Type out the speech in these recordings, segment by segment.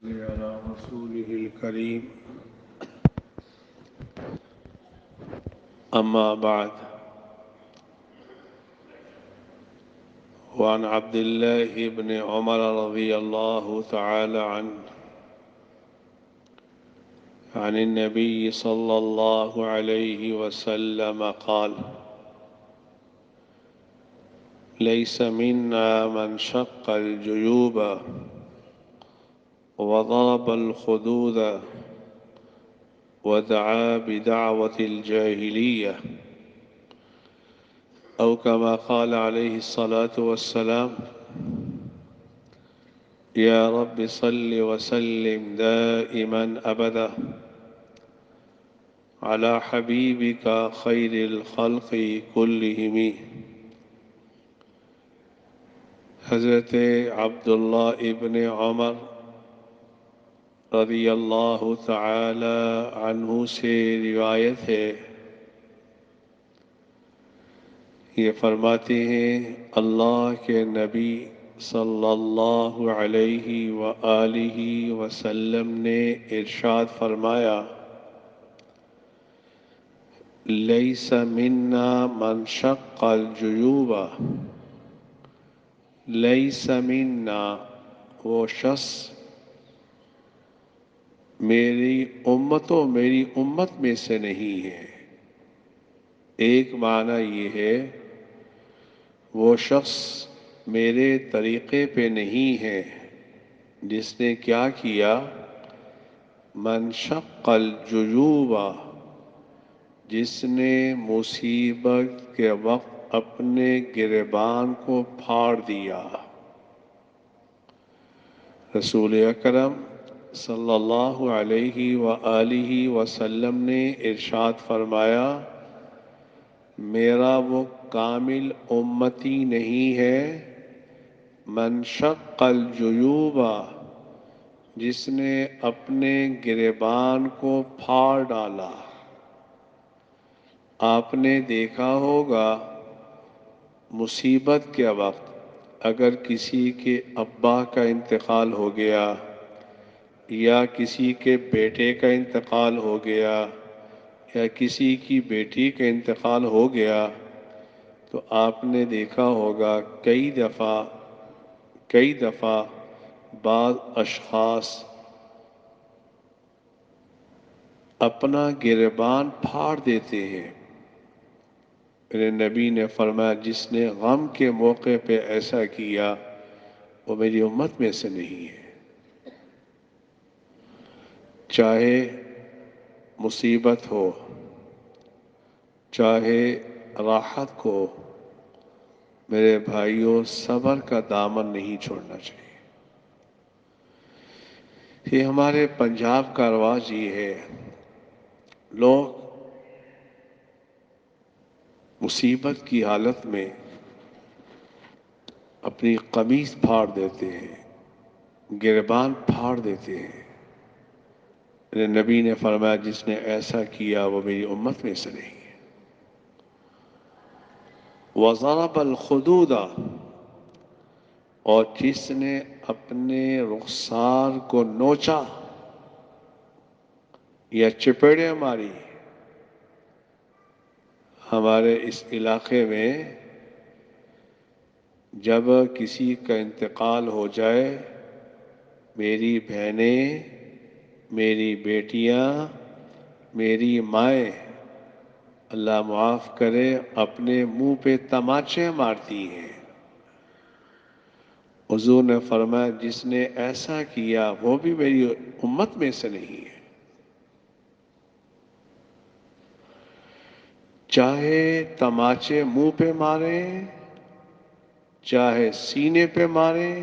على رسوله الكريم أما بعد وعن عبد الله بن عمر رضي الله تعالى عنه عن النبي صلى الله عليه وسلم قال ليس منا من شق الجيوب وضرب الخدود ودعا بدعوة الجاهلية أو كما قال عليه الصلاة والسلام يا رب صل وسلم دائما أبدا على حبيبك خير الخلق كلهم حضرت عبداللہ ابن عمر رضی اللہ تعالی عنہ سے روایت ہے، یہ فرماتے ہیں اللہ کے نبی صلی اللہ علیہ وآلہ وسلم نے ارشاد فرمایا لیس منا من شق الجیوب، لیس منا وہ شخص میری امت میں سے نہیں ہے۔ ایک معنی یہ ہے وہ شخص میرے طریقے پہ نہیں ہے جس نے کیا کیا، من شق الجیوب، جس نے مصیبت کے وقت اپنے گریبان کو پھاڑ دیا۔ رسول اکرم صلی اللہ علیہ وآلہ وسلم نے ارشاد فرمایا میرا وہ کامل امتی نہیں ہے من شق الجیوب، جس نے اپنے گریبان کو پھاڑ ڈالا۔ آپ نے دیکھا ہوگا مصیبت کے وقت اگر کسی کے ابا کا انتقال ہو گیا یا کسی کے بیٹے کا انتقال ہو گیا یا کسی کی بیٹی کا انتقال ہو گیا تو آپ نے دیکھا ہوگا کئی دفعہ بعض اشخاص اپنا گریبان پھاڑ دیتے ہیں۔ میرے نبی نے فرمایا جس نے غم کے موقع پہ ایسا کیا وہ میری امت میں سے نہیں ہے۔ چاہے مصیبت ہو، چاہے راحت کو، میرے بھائیوں صبر کا دامن نہیں چھوڑنا چاہیے۔ یہ ہمارے پنجاب کا رواج یہ ہے، لوگ مصیبت کی حالت میں اپنی قمیص پھاڑ دیتے ہیں، گریبان پھاڑ دیتے ہیں۔ میرے نبی نے فرمایا جس نے ایسا کیا وہ میری امت میں سے نہیں ہے۔ وَضَرَبَ الْخُدُودَ، اور جس نے اپنے رخسار کو نوچا یا چپیڑے ماری۔ ہمارے اس علاقے میں جب کسی کا انتقال ہو جائے، میری بہنیں، میری بیٹیاں، میری مائیں، اللہ معاف کرے، اپنے منہ پہ تماچے مارتی ہیں۔ حضور نے فرمایا جس نے ایسا کیا وہ بھی میری امت میں سے نہیں ہے۔ چاہے تماچے منہ پہ ماریں، چاہے سینے پہ ماریں،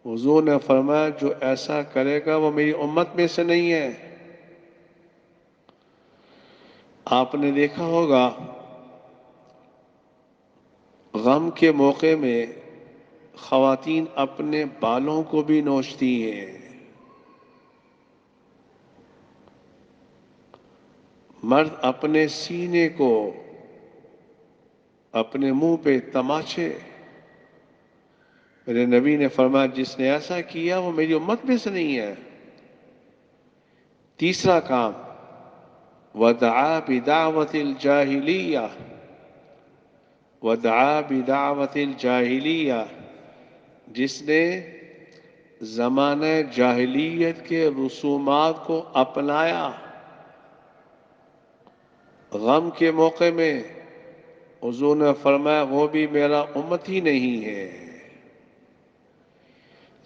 حضور نے فرمایا جو ایسا کرے گا وہ میری امت میں سے نہیں ہے۔ آپ نے دیکھا ہوگا غم کے موقع میں خواتین اپنے بالوں کو بھی نوچتی ہیں، مرد اپنے سینے کو، اپنے منہ پہ تماچے۔ میرے نبی نے فرمایا جس نے ایسا کیا وہ میری امت میں سے نہیں ہے۔ تیسرا کام، ودعا بدعوت الجاہلیہ، ودعا بدعوت الجاہلیہ، جس نے زمانہ جاہلیت کے رسومات کو اپنایا، غم کے موقع میں حضور نے فرمایا وہ بھی میرا امت ہی نہیں ہے۔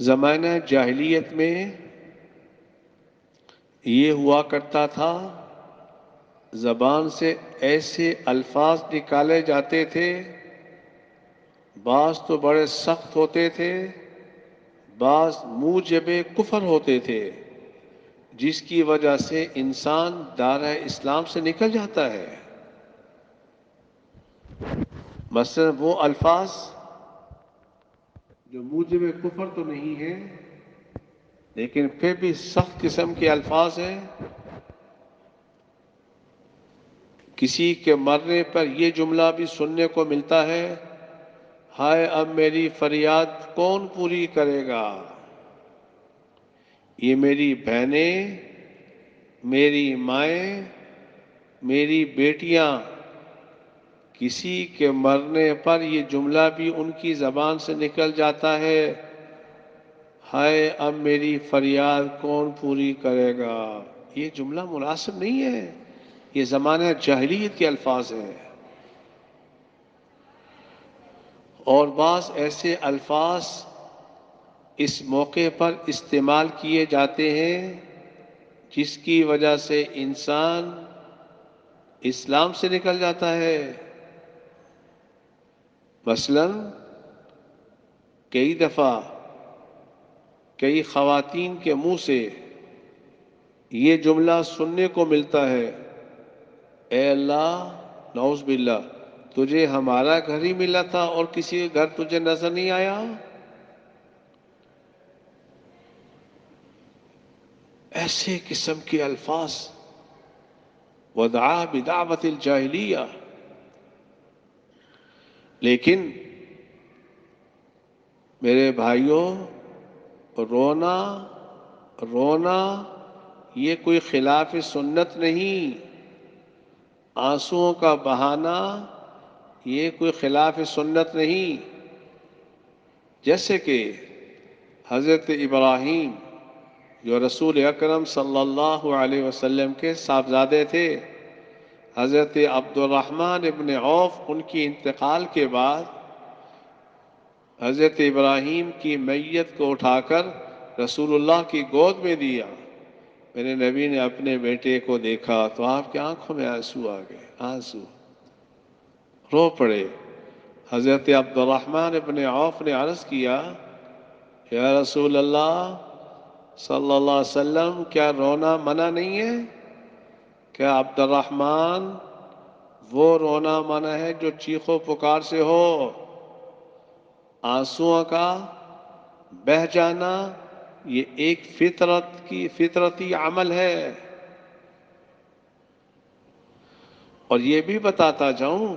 زمانہ جاہلیت میں یہ ہوا کرتا تھا، زبان سے ایسے الفاظ نکالے جاتے تھے، بعض تو بڑے سخت ہوتے تھے، بعض موجب کفر ہوتے تھے، جس کی وجہ سے انسان دائرہ اسلام سے نکل جاتا ہے۔ مثلا وہ الفاظ جو موجب کفر تو نہیں ہے لیکن پھر بھی سخت قسم کے الفاظ ہیں۔ کسی کے مرنے پر یہ جملہ بھی سننے کو ملتا ہے، ہائے اب میری فریاد کون پوری کرے گا؟ یہ میری بہنیں، میری مائیں، میری بیٹیاں، کسی کے مرنے پر یہ جملہ بھی ان کی زبان سے نکل جاتا ہے، ہائے اب میری فریاد کون پوری کرے گا۔ یہ جملہ مناسب نہیں ہے، یہ زمانہ جاہلیت کے الفاظ ہیں۔ اور بعض ایسے الفاظ اس موقع پر استعمال کیے جاتے ہیں جس کی وجہ سے انسان اسلام سے نکل جاتا ہے۔ مثلا کئی دفعہ کئی خواتین کے منہ سے یہ جملہ سننے کو ملتا ہے، اے اللہ، نعوذ باللہ، تجھے ہمارا گھر ہی ملا تھا اور کسی کا گھر تجھے نظر نہیں آیا؟ ایسے قسم کے الفاظ، ودعا بدعوت الجاہلیہ۔ لیکن میرے بھائیوں، رونا رونا یہ کوئی خلاف سنت نہیں، آنسوؤں کا بہانا یہ کوئی خلاف سنت نہیں۔ جیسے کہ حضرت ابراہیم جو رسول اکرم صلی اللہ علیہ وسلم کے صاحبزادے تھے، حضرت عبد الرحمن ابن عوف ان کی انتقال کے بعد حضرت ابراہیم کی میت کو اٹھا کر رسول اللہ کی گود میں دیا۔ میرے نبی نے اپنے بیٹے کو دیکھا تو آپ کی آنکھوں میں آنسو آ گئے، آنسو رو پڑے۔ حضرت عبد الرحمن ابن عوف نے عرض کیا، یا رسول اللہ صلی اللہ علیہ وسلم، کیا رونا منع نہیں ہے؟ کیا عبد الرحمن وہ رونا منع ہے جو چیخ و پکار سے ہو؟ آنسوؤں کا بہہ جانا یہ ایک فطرتی عمل ہے۔ اور یہ بھی بتاتا جاؤں،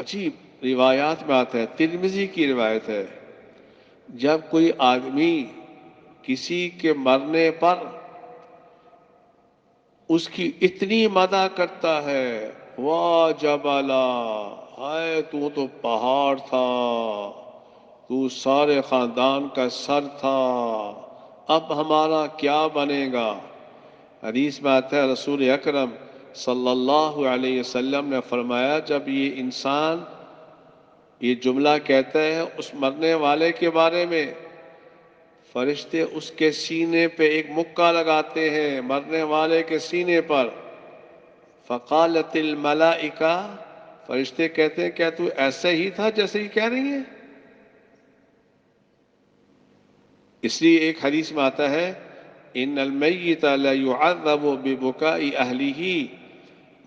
عجیب روایات میں آتا ہے، ترمذی کی روایت ہے، جب کوئی آدمی کسی کے مرنے پر اس کی اتنی مدح کرتا ہے، واہ جبلا، ہائے تو پہاڑ تھا، تو سارے خاندان کا سر تھا، اب ہمارا کیا بنے گا؟ حدیث میں آتا ہے رسول اکرم صلی اللہ علیہ وسلم نے فرمایا، جب یہ انسان یہ جملہ کہتا ہے اس مرنے والے کے بارے میں، فرشتے اس کے سینے پہ ایک مکہ لگاتے ہیں، مرنے والے کے سینے پر، فقالت الملائکہ، فرشتے کہتے ہیں کیا تو ایسے ہی تھا جیسے ہی کہہ رہی ہے؟ اس لیے ایک حدیث میں آتا ہے، ان المیت لا يعذب ببکاء اہلہ،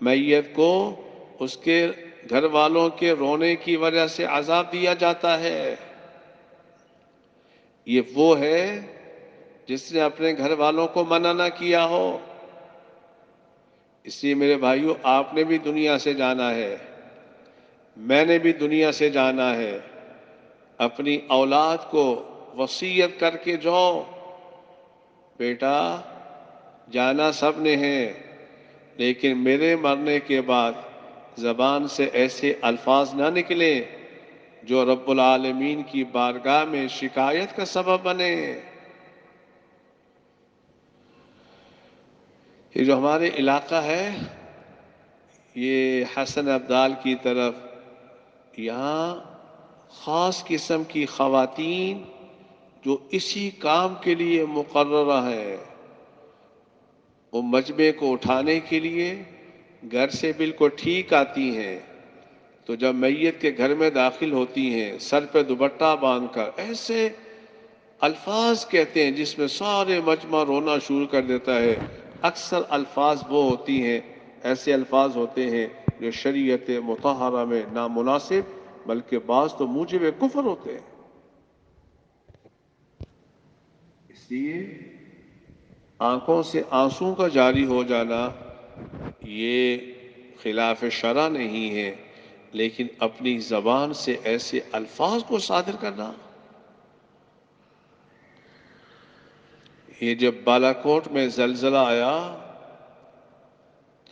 میت کو اس کے گھر والوں کے رونے کی وجہ سے عذاب دیا جاتا ہے۔ یہ وہ ہے جس نے اپنے گھر والوں کو منع نہ کیا ہو۔ اس لیے میرے بھائیوں، آپ نے بھی دنیا سے جانا ہے، میں نے بھی دنیا سے جانا ہے، اپنی اولاد کو وصیت کر کے جاؤ، بیٹا جانا سب نے ہے، لیکن میرے مرنے کے بعد زبان سے ایسے الفاظ نہ نکلیں جو رب العالمین کی بارگاہ میں شکایت کا سبب بنے۔ یہ جو ہمارے علاقہ ہے، یہ حسن ابدال کی طرف، یہاں خاص قسم کی خواتین جو اسی کام کے لیے مقررہ ہیں، وہ مجمع کو اٹھانے کے لیے گھر سے بالکل ٹھیک آتی ہیں، تو جب میت کے گھر میں داخل ہوتی ہیں سر پہ دوپٹہ باندھ کر ایسے الفاظ کہتے ہیں جس میں سارے مجمع رونا شروع کر دیتا ہے۔ اکثر الفاظ وہ ہوتی ہیں، ایسے الفاظ ہوتے ہیں جو شریعت مطہرہ میں نامناسب بلکہ بعض تو موجب کفر ہوتے ہیں۔ اس لیے آنکھوں سے آنسوں کا جاری ہو جانا یہ خلاف شرع نہیں ہے، لیکن اپنی زبان سے ایسے الفاظ کو صادر کرنا۔ یہ جب بالاکوٹ میں زلزلہ آیا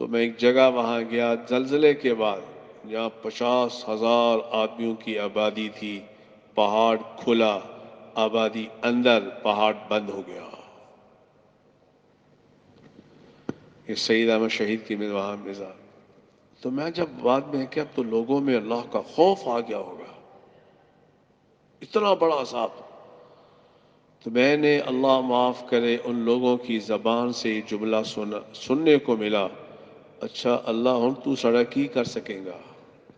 تو میں ایک جگہ وہاں گیا، زلزلے کے بعد جہاں 50,000 آدمیوں کی آبادی تھی، پہاڑ کھلا، آبادی اندر، پہاڑ بند ہو گیا۔ یہ سید احمد شہید کی وہاں مزار۔ تو میں جب بعد میں کہ اب تو لوگوں میں اللہ کا خوف آ گیا ہوگا، اتنا بڑا عذاب، تو میں نے اللہ معاف کرے ان لوگوں کی زبان سے یہ جملہ سننے کو ملا، اچھا اللہ ہم تو سڑک ہی کر سکیں گا،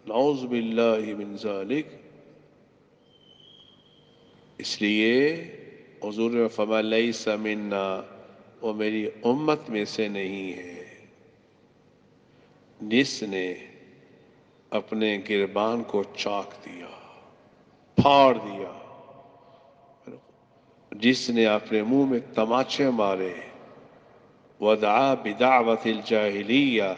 نعوذ باللہ من ذالک۔ اس لیے حضور نے فرمایا لیس منا، وہ میری امت میں سے نہیں ہے جس نے اپنے گربان کو چاک دیا، پھاڑ دیا، جس نے اپنے منہ میں تماچے مارے، ودعا بدعوت الجاہلیہ،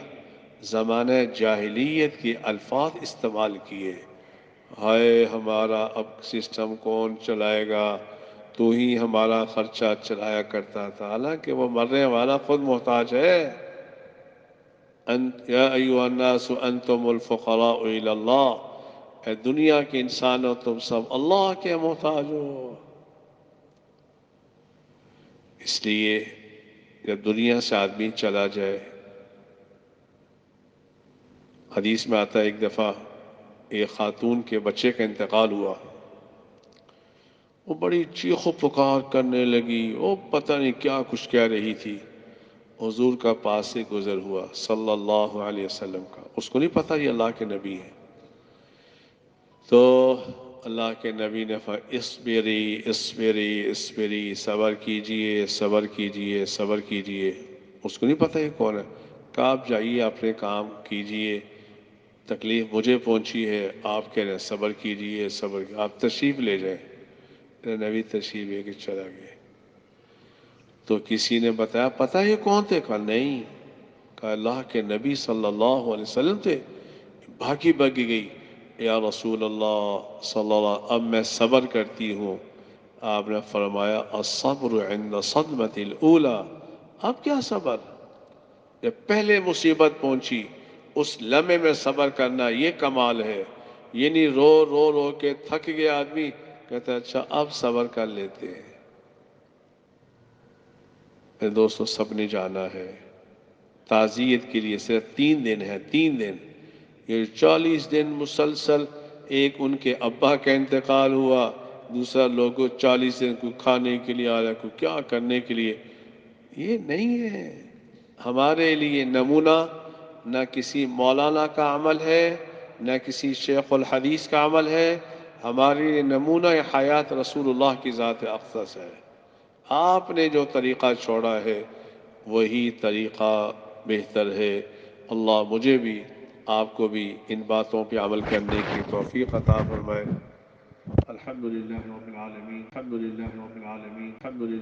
زمانہ جاہلیت کے الفاظ استعمال کیے، ہائے ہمارا اب سسٹم کون چلائے گا، تو ہی ہمارا خرچہ چلایا کرتا تھا، حالانکہ وہ مرنے والا خود محتاج ہے۔ یا ایھا الناس انتم الفقراء الی اللہ، اے دنیا کے انسانوں تم سب اللہ کے محتاج ہو۔ اس لیے جب دنیا سے آدمی چلا جائے، حدیث میں آتا ہے ایک دفعہ ایک خاتون کے بچے کا انتقال ہوا، وہ بڑی چیخ و پکار کرنے لگی، وہ پتہ نہیں کیا کچھ کہہ رہی تھی، حضور کا پاس سے گزر ہوا صلی اللہ علیہ وسلم کا، اس کو نہیں پتا یہ اللہ کے نبی ہیں، تو اللہ کے نبی نے فرمایا اصبری اصبری اصبری، صبر کیجئے صبر کیجئے صبر کیجئے، اس کو نہیں پتا یہ کون ہے، کہا آپ جائیے اپنے کام کیجئے، تکلیف مجھے پہنچی ہے، آپ کہہ رہے ہیں صبر کیجئے صبر، آپ تشریف لے جائیں، نبی تشریف لے کے چلا گئے، تو کسی نے بتایا پتہ یہ کون تھے، کہا نہیں، کہا اللہ کے نبی صلی اللہ علیہ وسلم تھے، بھاگی بھاگی گئی، یا رسول اللہ صلی اللہ، اب میں صبر کرتی ہوں، آپ نے فرمایا الصبر عند صدمۃ الاولی، اب کیا صبر، جب پہلے مصیبت پہنچی اس لمحے میں صبر کرنا یہ کمال ہے، یہ نہیں رو رو رو کے تھک گیا آدمی کہتا ہے اچھا اب صبر کر لیتے ہیں۔ میرے دوستو سب نے جانا ہے، تعزیت کے لیے صرف 3 دن ہے، 3 دن، یہ 40 دن مسلسل، ایک ان کے ابا کا انتقال ہوا، دوسرا لوگوں 40 دن کو کھانے کے لیے آ رہا، کو کیا کرنے کے لیے، یہ نہیں ہے ہمارے لیے نمونہ، نہ کسی مولانا کا عمل ہے، نہ کسی شیخ الحدیث کا عمل ہے، ہمارے لیے نمونہ حیات رسول اللہ کی ذات اقدس ہے، آپ نے جو طریقہ چھوڑا ہے وہی طریقہ بہتر ہے، اللہ مجھے بھی آپ کو بھی ان باتوں پہ عمل کرنے کی توفیق عطا فرمائے۔ الحمدللہ رب العالمین، الحمدللہ رب العالمین، الحمدللہ